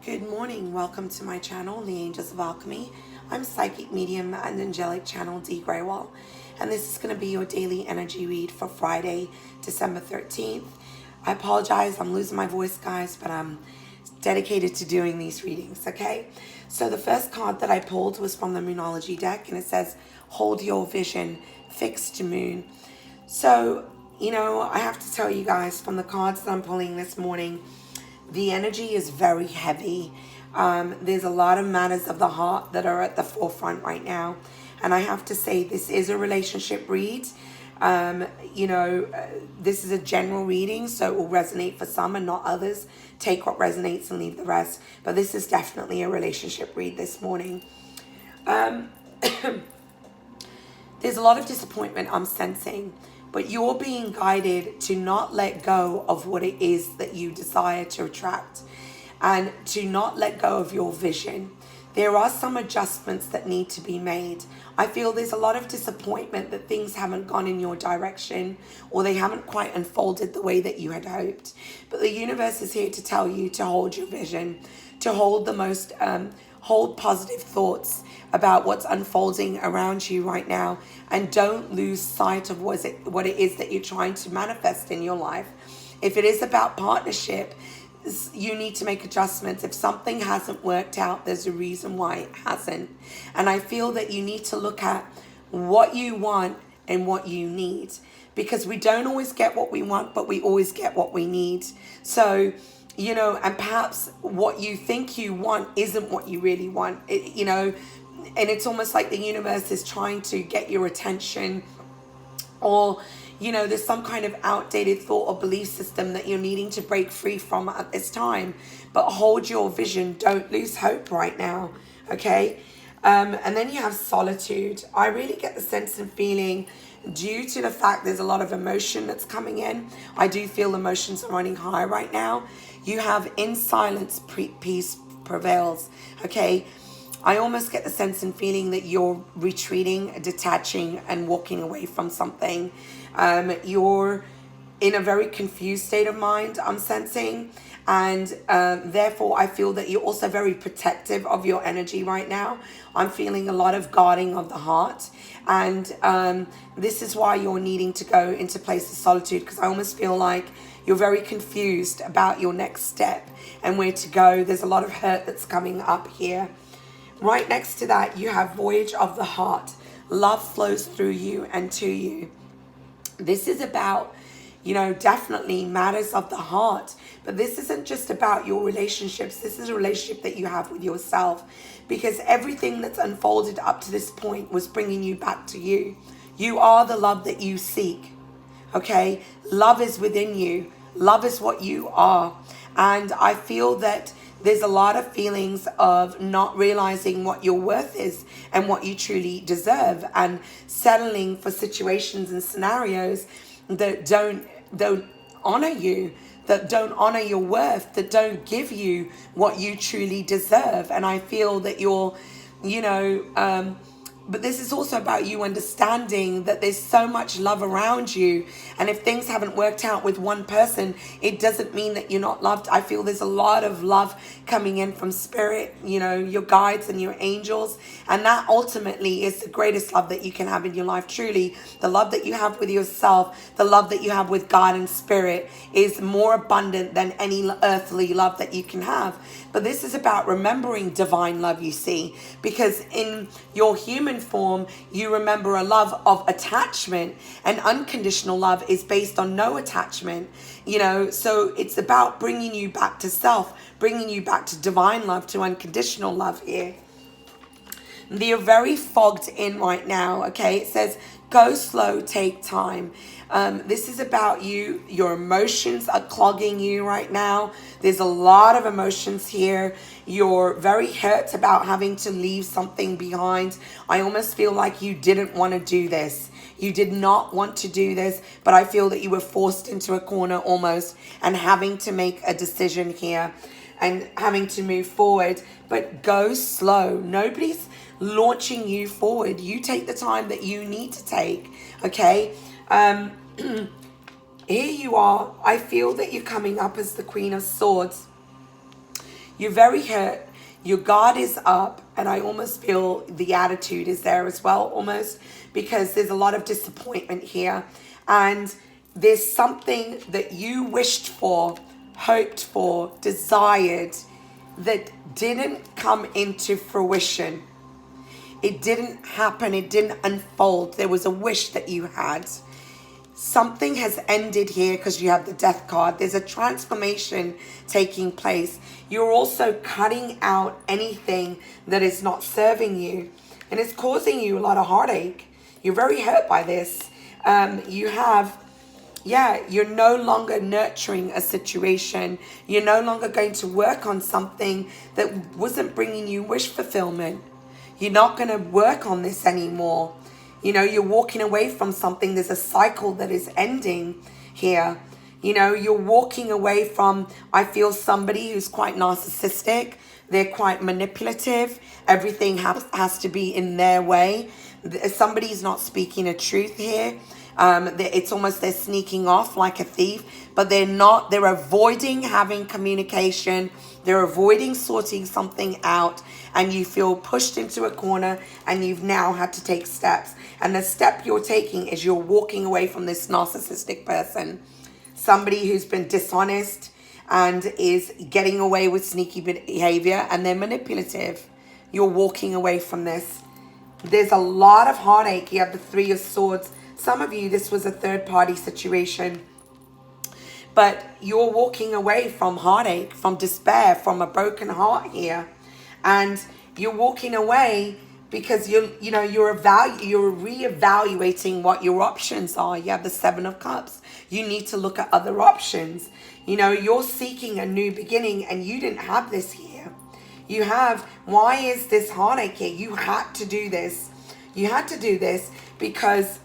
Good morning. Welcome to my channel, The Angels of Alchemy. I'm Psychic Medium and Angelic Channel Dee Grewal, and this is going to be your daily energy read for Friday, December 13th. I apologize, I'm losing my voice, guys, but I'm dedicated to doing these readings, okay? So the first card that I pulled was from the Moonology deck, and it says, hold your vision, fixed moon. So, I have to tell you guys, from the cards that I'm pulling this morning, the energy is very heavy. There's a lot of matters of the heart that are at the forefront right now. And I have to say, this is a relationship read. This is a general reading, so it will resonate for some and not others. Take what resonates and leave the rest. But this is definitely a relationship read this morning. There's a lot of disappointment I'm sensing. But you're being guided to not let go of what it is that you desire to attract and to not let go of your vision. There are some adjustments that need to be made. I feel there's a lot of disappointment that things haven't gone in your direction or they haven't quite unfolded the way that you had hoped. But the universe is here to tell you to hold your vision, to hold the most, hold positive thoughts about what's unfolding around you right now, and don't lose sight of what it is that you're trying to manifest in your life. If it is about partnership, you need to make adjustments. If something hasn't worked out, there's a reason why it hasn't. And I feel that you need to look at what you want and what you need, because we don't always get what we want, but we always get what we need. So and perhaps what you think you want isn't what you really want, and it's almost like the universe is trying to get your attention, or there's some kind of outdated thought or belief system that you're needing to break free from at this time. But hold your vision. Don't lose hope right now, okay? And then you have solitude. I really get the sense and feeling, due to the fact there's a lot of emotion that's coming in, I do feel emotions are running high right now. You have in silence, peace prevails, okay? I almost get the sense and feeling that you're retreating, detaching, and walking away from something. You're in a very confused state of mind, I'm sensing. And therefore, I feel that you're also very protective of your energy right now. I'm feeling a lot of guarding of the heart. And this is why you're needing to go into a place of solitude, because I almost feel like you're very confused about your next step and where to go. There's a lot of hurt that's coming up here. Right next to that, you have Voyage of the Heart. Love flows through you and to you. This is about, definitely matters of the heart. But this isn't just about your relationships. This is a relationship that you have with yourself. Because everything that's unfolded up to this point was bringing you back to you. You are the love that you seek. Okay? Love is within you. Love is what you are. And I feel that there's a lot of feelings of not realizing what your worth is and what you truly deserve, and settling for situations and scenarios that don't honor you, that don't honor your worth, that don't give you what you truly deserve. And I feel that you're, but this is also about you understanding that there's so much love around you. And if things haven't worked out with one person, it doesn't mean that you're not loved. I feel there's a lot of love coming in from spirit, your guides and your angels. And that ultimately is the greatest love that you can have in your life. Truly, the love that you have with yourself, the love that you have with God and spirit is more abundant than any earthly love that you can have. But this is about remembering divine love, you see, because in your human form, you remember a love of attachment, and unconditional love is based on no attachment, so it's about bringing you back to self, bringing you back to divine love, to unconditional love here. You're very fogged in right now, okay? It says, go slow, take time. This is about you. Your emotions are clogging you right now. There's a lot of emotions here. You're very hurt about having to leave something behind. I almost feel like you didn't want to do this. You did not want to do this, but I feel that you were forced into a corner almost, and having to make a decision here and having to move forward. But go slow. Nobody's launching you forward. You take the time that you need to take, okay? Here you are. I feel that you're coming up as the Queen of Swords. You're very hurt. Your guard is up, and I almost feel the attitude is there as well, almost, because there's a lot of disappointment here. And there's something that you wished for, hoped for, desired, that didn't come into fruition. It didn't happen. It didn't unfold. There was a wish that you had. Something has ended here because you have the death card. There's a transformation taking place. You're also cutting out anything that is not serving you. And it's causing you a lot of heartache. You're very hurt by this. You're no longer nurturing a situation. You're no longer going to work on something that wasn't bringing you wish fulfillment. You're not going to work on this anymore. You know, you're walking away from something. There's a cycle that is ending here. You know, you're walking away from, I feel, somebody who's quite narcissistic. They're quite manipulative. Everything has to be in their way. Somebody's not speaking a truth here. It's almost they're sneaking off like a thief, but they're not. They're avoiding having communication. They're avoiding sorting something out, and you feel pushed into a corner, and you've now had to take steps. And the step you're taking is you're walking away from this narcissistic person, somebody who's been dishonest and is getting away with sneaky behavior, and they're manipulative. You're walking away from this. There's a lot of heartache. You have the Three of Swords. Some of you, this was a third-party situation. But you're walking away from heartache, from despair, from a broken heart here. And you're walking away because you're reevaluating what your options are. You have the Seven of Cups. You need to look at other options. You know, you're seeking a new beginning, and you didn't have this here. You have, why is this heartache here? You had to do this. You had to do this because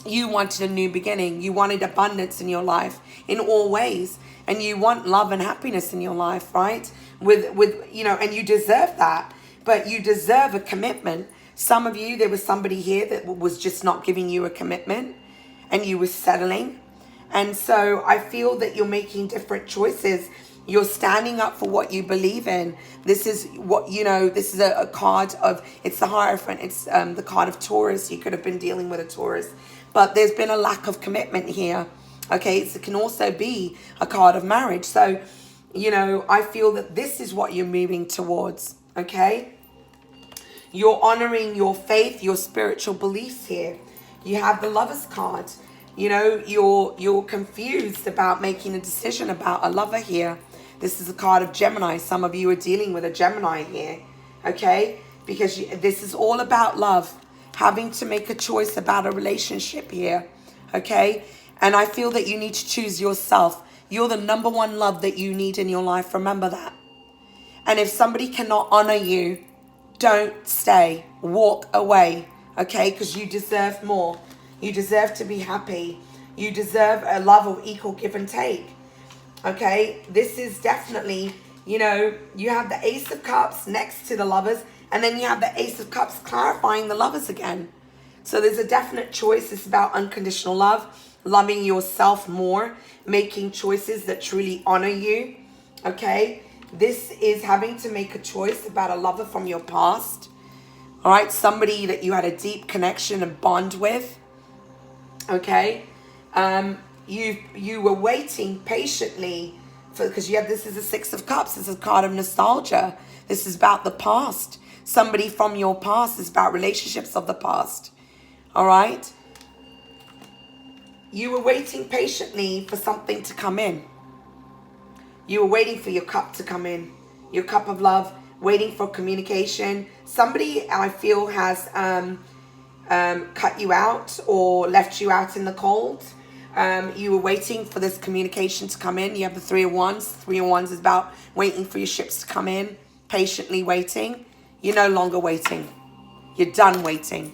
you wanted a new beginning. You wanted abundance in your life in all ways. And you want love and happiness in your life, right? And you deserve that. But you deserve a commitment. Some of you, there was somebody here that was just not giving you a commitment, and you were settling. And so I feel that you're making different choices. You're standing up for what you believe in. This is what, this is a card of, it's the Hierophant. It's the card of Taurus. You could have been dealing with a Taurus. But there's been a lack of commitment here. Okay, it can also be a card of marriage. So, I feel that this is what you're moving towards. Okay, you're honoring your faith, your spiritual beliefs here. You have the Lover's card. You're confused about making a decision about a lover here. This is a card of Gemini. Some of you are dealing with a Gemini here. Okay, because this is all about love. Having to make a choice about a relationship here. Okay, and I feel that you need to choose yourself. You're the number one love that you need in your life. Remember that. And if somebody cannot honor you, don't stay. Walk away. Okay, because you deserve more. You deserve to be happy. You deserve a love of equal give and take. Okay, this is definitely, you have the Ace of Cups next to the Lovers. And then you have the Ace of Cups clarifying the Lovers again. So there's a definite choice. It's about unconditional love, loving yourself more, making choices that truly honor you. Okay. This is having to make a choice about a lover from your past. All right. Somebody that you had a deep connection and bond with. Okay. You were waiting patiently because this is a Six of Cups. This is a card of nostalgia. This is about the past. Somebody from your past. Is about relationships of the past. All right. You were waiting patiently for something to come in. You were waiting for your cup to come in. Your cup of love. Waiting for communication. Somebody, I feel, has cut you out or left you out in the cold. You were waiting for this communication to come in. You have the Three of Wands. Three of Wands is about waiting for your ships to come in. Patiently waiting. You're no longer waiting. You're done waiting.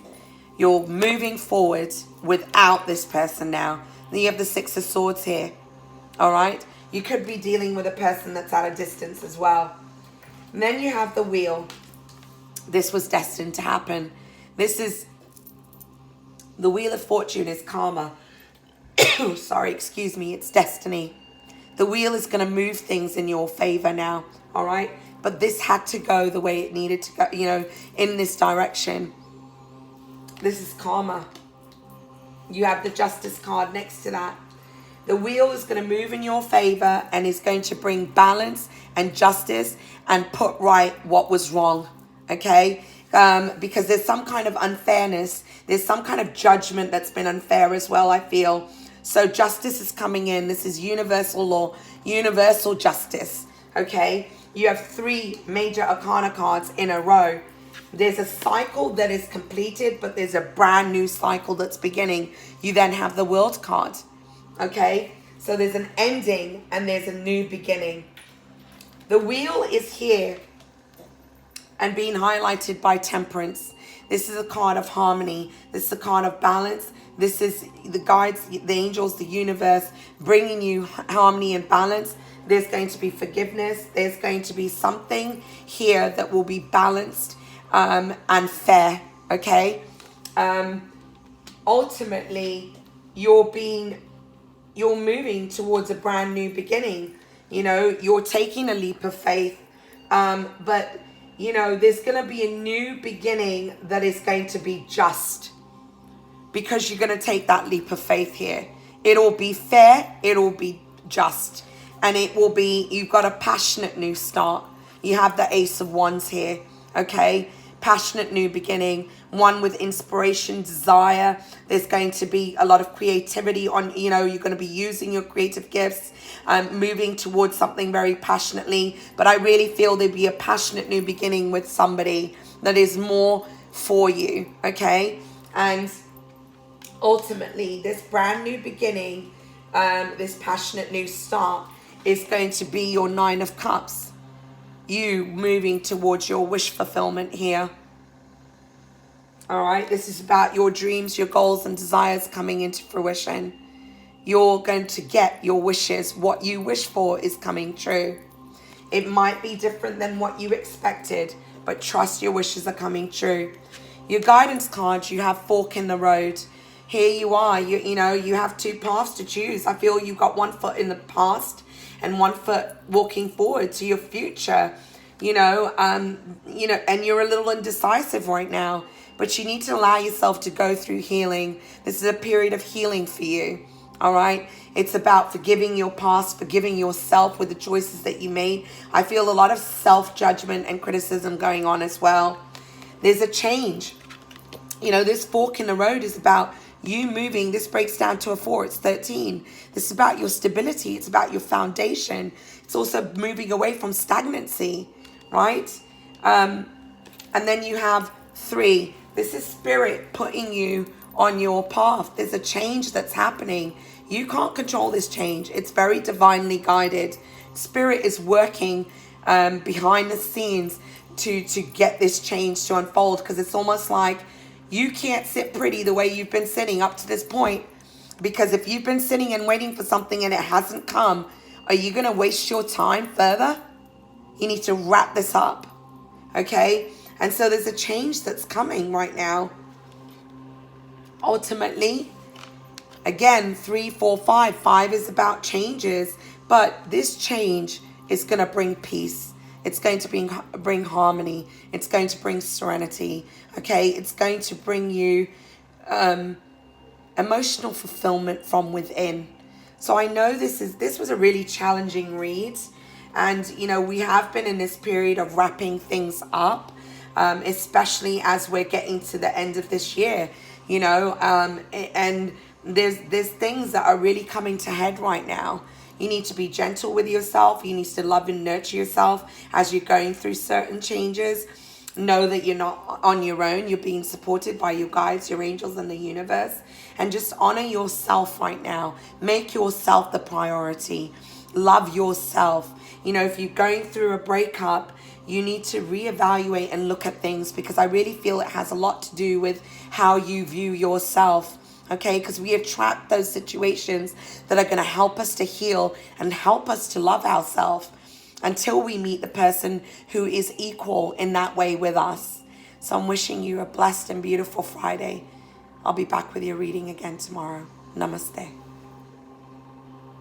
You're moving forward without this person now. Then you have the Six of Swords here. All right. You could be dealing with a person that's at a distance as well. And then you have the Wheel. This was destined to happen. This is the Wheel of Fortune is karma. Sorry, excuse me. It's destiny. The wheel is going to move things in your favor now, all right? But this had to go the way it needed to go, you know, in this direction. This is karma. You have the Justice card next to that. The wheel is going to move in your favor and is going to bring balance and justice and put right what was wrong, okay? Because there's some kind of unfairness. There's some kind of judgment that's been unfair as well, I feel. So justice is coming in. This is universal law, universal justice, okay? You have 3 major arcana cards in a row. There's a cycle that is completed, but there's a brand new cycle that's beginning. You then have the World card, okay? So there's an ending and there's a new beginning. The wheel is here and being highlighted by Temperance. This is a card of harmony. This is a card of balance. This is the guides, the angels, the universe bringing you harmony and balance. There's going to be forgiveness. There's going to be something here that will be balanced and fair, okay? Ultimately, you're moving towards a brand new beginning. You know, you're taking a leap of faith, but you know, there's going to be a new beginning that is going to be just, because you're going to take that leap of faith here. It'll be fair, it'll be just, and it will be, you've got a passionate new start. You have the Ace of Wands here, okay? Passionate new beginning, one with inspiration, desire. There's going to be a lot of creativity on, you know, you're going to be using your creative gifts, moving towards something very passionately. But I really feel there'd be a passionate new beginning with somebody that is more for you, okay? And ultimately, this brand new beginning, this passionate new start is going to be your 9 of Cups. You moving towards your wish fulfillment here. All right, this is about your dreams, your goals and desires coming into fruition. You're going to get your wishes. What you wish for is coming true. It might be different than what you expected, but trust your wishes are coming true. Your guidance cards, you have fork in the road. Here you are, you know, you have 2 paths to choose. I feel you've got 1 foot in the past and 1 foot walking forward to your future, you know, and you're a little indecisive right now, but you need to allow yourself to go through healing. This is a period of healing for you, all right? It's about forgiving your past, forgiving yourself with the choices that you made. I feel a lot of self-judgment and criticism going on as well. There's a change. You know, this fork in the road is about you moving. This breaks down to a 4. It's 13. This is about your stability. It's about your foundation. It's also moving away from stagnancy, right? And then you have 3. This is spirit putting you on your path. There's a change that's happening. You can't control this change. It's very divinely guided. Spirit is working behind the scenes to get this change to unfold, because it's almost like you can't sit pretty the way you've been sitting up to this point. Because if you've been sitting and waiting for something and it hasn't come, are you going to waste your time further? You need to wrap this up, okay? And so there's a change that's coming right now. Ultimately, again, 3, 4, 5. 5 is about changes, but this change is going to bring peace. It's going to bring harmony. It's going to bring serenity, okay? It's going to bring you emotional fulfillment from within. So I know this was a really challenging read. And, you know, we have been in this period of wrapping things up, especially as we're getting to the end of this year, you know, and there's things that are really coming to head right now. You need to be gentle with yourself. You need to love and nurture yourself as you're going through certain changes. Know that you're not on your own. You're being supported by your guides, your angels, and the universe. And just honor yourself right now. Make yourself the priority. Love yourself. You know, if you're going through a breakup, you need to reevaluate and look at things, because I really feel it has a lot to do with how you view yourself. Okay, because we attract those situations that are going to help us to heal and help us to love ourselves until we meet the person who is equal in that way with us. So I'm wishing you a blessed and beautiful Friday. I'll be back with your reading again tomorrow. Namaste.